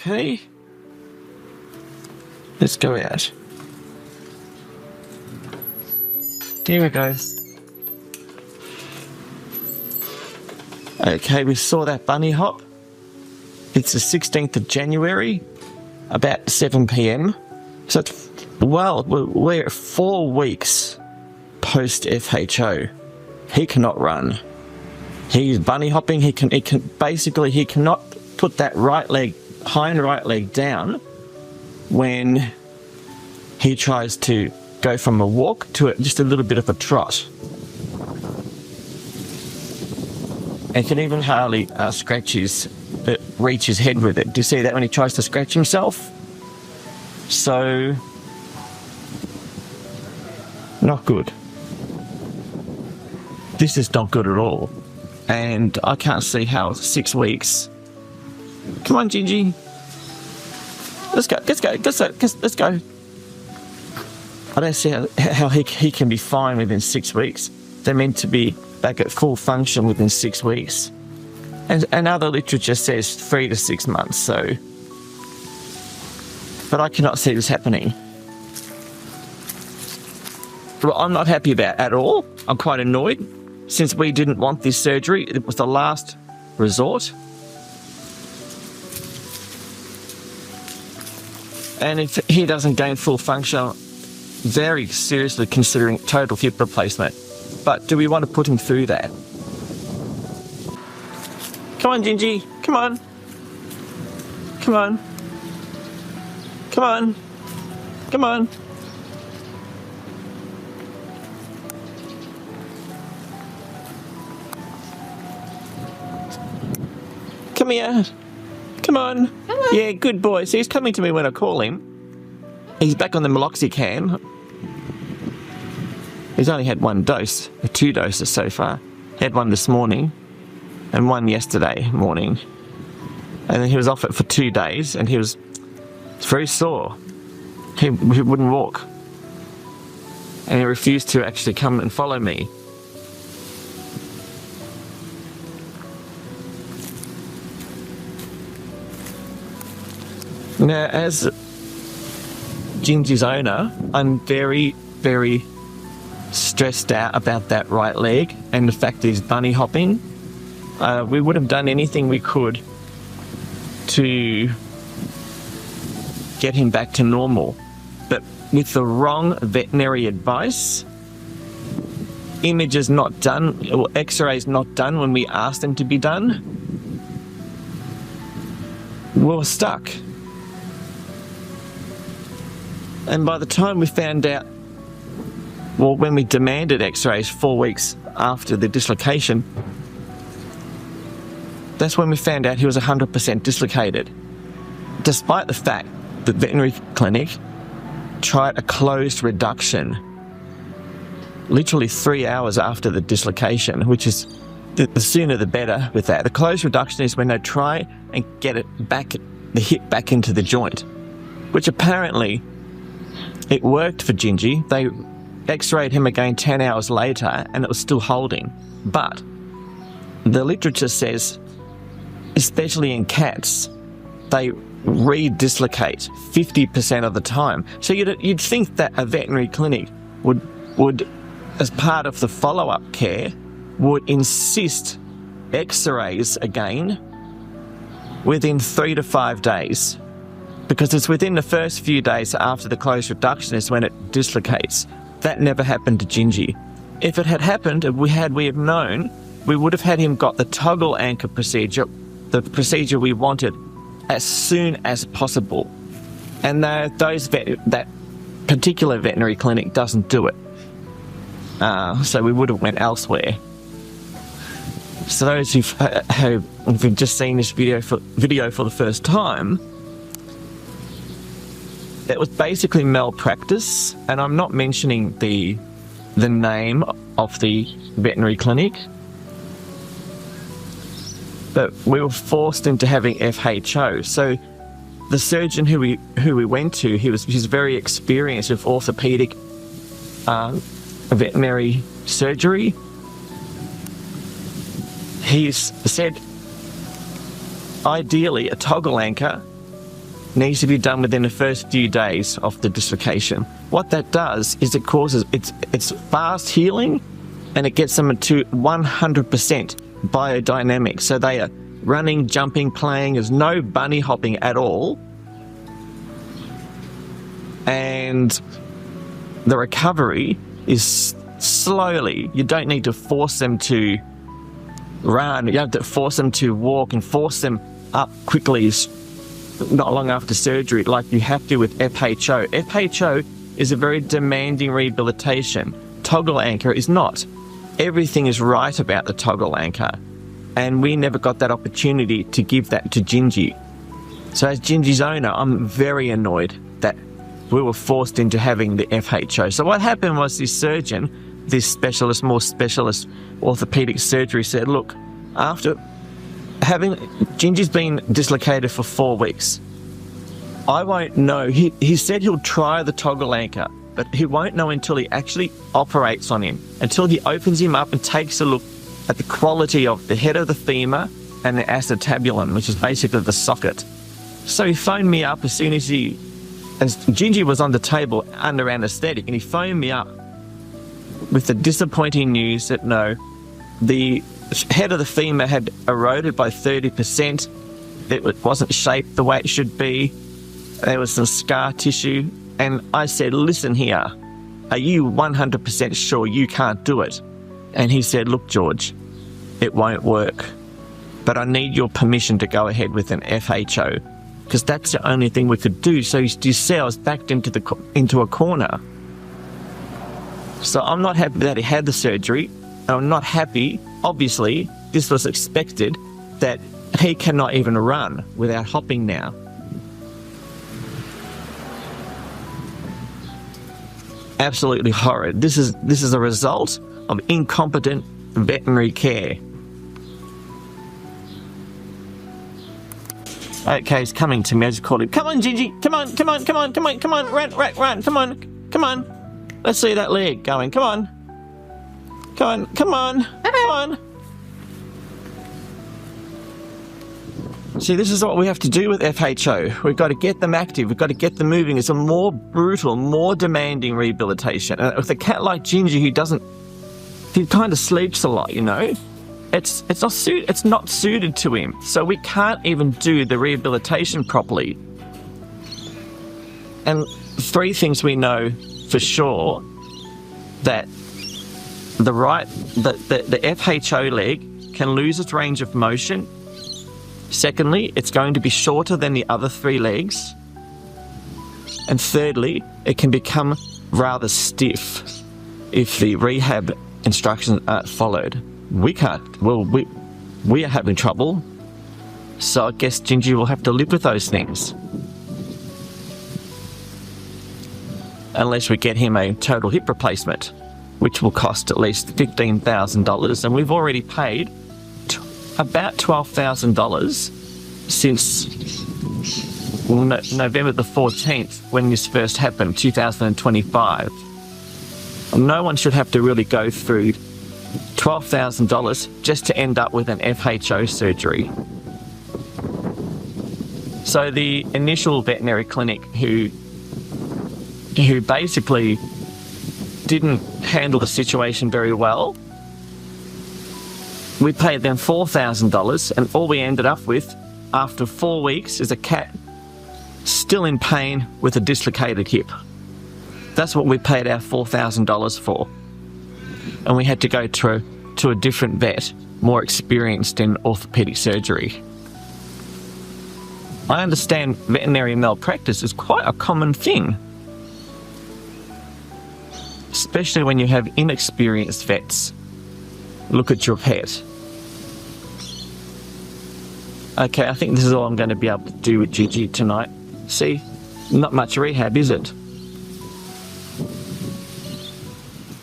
Okay. Let's go out. There we go. Okay, we saw that bunny hop. It's the 16th of January, about 7 p.m. So it's, well, we're 4 weeks post FHO. He cannot run. He's bunny hopping. He cannot put that hind right leg down when he tries to go from a walk to just a little bit of a trot. And can even hardly reach his head with it. Do you see that when he tries to scratch himself? So, not good. This is not good at all. And I can't see how 6 weeks. Come on, Gingy. Let's go. I don't see how he can be fine within 6 weeks. They're meant to be back at full function within 6 weeks. And other literature says 3 to 6 months, so. But I cannot see this happening. Well, I'm not happy about it at all. I'm quite annoyed. Since we didn't want this surgery, it was the last resort. And if he doesn't gain full function, very seriously considering total hip replacement. But do we want to put him through that? Come on, Gingy. Come on. Come on. Come on. Come on. Come here. Come on. Come on. Yeah, good boy. So he's coming to me when I call him. He's back on the meloxicam. He's only had 1 dose, or 2 doses so far. Had 1 this morning and 1 yesterday morning. And then he was off it for 2 days and he was very sore. He wouldn't walk. And he refused to actually come and follow me. Now, as Gingy's owner, I'm very, very stressed out about that right leg and the fact that he's bunny hopping. We would have done anything we could to get him back to normal. But with the wrong veterinary advice, images not done, or x-rays not done when we asked them to be done, we were stuck. And by the time we found out, well, when we demanded x-rays 4 weeks after the dislocation, that's when we found out he was 100% dislocated. Despite the fact that the veterinary clinic tried a closed reduction literally 3 hours after the dislocation, which is the sooner the better with that. The closed reduction is when they try and get it back, the hip back into the joint, which apparently it worked for Gingy. They x-rayed him again 10 hours later and it was still holding. But the literature says, especially in cats, they re-dislocate 50% of the time. So you'd think that a veterinary clinic would, as part of the follow-up care, would insist x-rays again within 3 to 5 days. Because it's within the first few days after the closed reduction is when it dislocates. That never happened to Gingy. If it had happened, we have known, we would have had him got the toggle anchor procedure, the procedure we wanted, as soon as possible. And that particular veterinary clinic doesn't do it. So we would have went elsewhere. So those who've just seen this video for the first time, it was basically malpractice, and I'm not mentioning the name of the veterinary clinic, but we were forced into having FHO. So the surgeon who we went to, he's very experienced with orthopedic veterinary surgery. He's said ideally a toggle anchor needs to be done within the first few days of the dislocation. What that does is it causes, it's fast healing, and it gets them to 100% biodynamic. So they are running, jumping, playing. There's no bunny hopping at all. And the recovery is slowly. You don't need to force them to run. You have to force them to walk and force them up quickly, not long after surgery, like you have to with FHO. FHO is a very demanding rehabilitation. Toggle anchor is not. Everything is right about the toggle anchor, and we never got that opportunity to give that to Gingy. So as Gingy's owner, I'm very annoyed that we were forced into having the FHO. So what happened was this surgeon, this specialist, more specialist orthopedic surgery, said, look, after having Gingy's been dislocated for 4 weeks, I won't know. He said he'll try the toggle anchor, but he won't know until he actually operates on him, until he opens him up and takes a look at the quality of the head of the femur and the acetabulum, which is basically the socket. So he phoned me up as soon as Gingy was on the table under anaesthetic, and he phoned me up with the disappointing news that no, the head of the femur had eroded by 30%. It wasn't shaped the way it should be. There was some scar tissue. And I said, listen here, are you 100% sure you can't do it? And he said, look, George, it won't work, but I need your permission to go ahead with an FHO, because that's the only thing we could do. So you see, I was backed into a corner. So I'm not happy that he had the surgery. I'm not happy, obviously, this was expected, that he cannot even run without hopping now. Absolutely horrid. This is a result of incompetent veterinary care. Okay, he's coming to me. I just called him. Come on, Gingy. Come on, come on, come on, come on, come on. Run. Come on, come on. Let's see that leg going. Come on. Come on, come on, come on. See, this is what we have to do with FHO. We've got to get them active. We've got to get them moving. It's a more brutal, more demanding rehabilitation. And with a cat like Gingy, he kind of sleeps a lot, you know. It's not suited to him. So we can't even do the rehabilitation properly. And 3 things we know for sure: that the FHO leg can lose its range of motion. Secondly, it's going to be shorter than the other 3 legs. And thirdly, it can become rather stiff if the rehab instructions aren't followed. We can't. Well, we are having trouble. So I guess Gingy will have to live with those things. Unless we get him a total hip replacement, which will cost at least $15,000. And we've already paid about $12,000 since November the 14th, when this first happened, 2025. No one should have to really go through $12,000 just to end up with an FHO surgery. So the initial veterinary clinic who basically didn't handle the situation very well, we paid them $4,000, and all we ended up with after 4 weeks is a cat still in pain with a dislocated hip. That's what we paid our $4,000 for. And we had to go to a different vet, more experienced in orthopedic surgery. I understand veterinary malpractice is quite a common thing, especially when you have inexperienced vets look at your pet. Okay, I think this is all I'm going to be able to do with Gingy tonight. See, not much rehab, is it?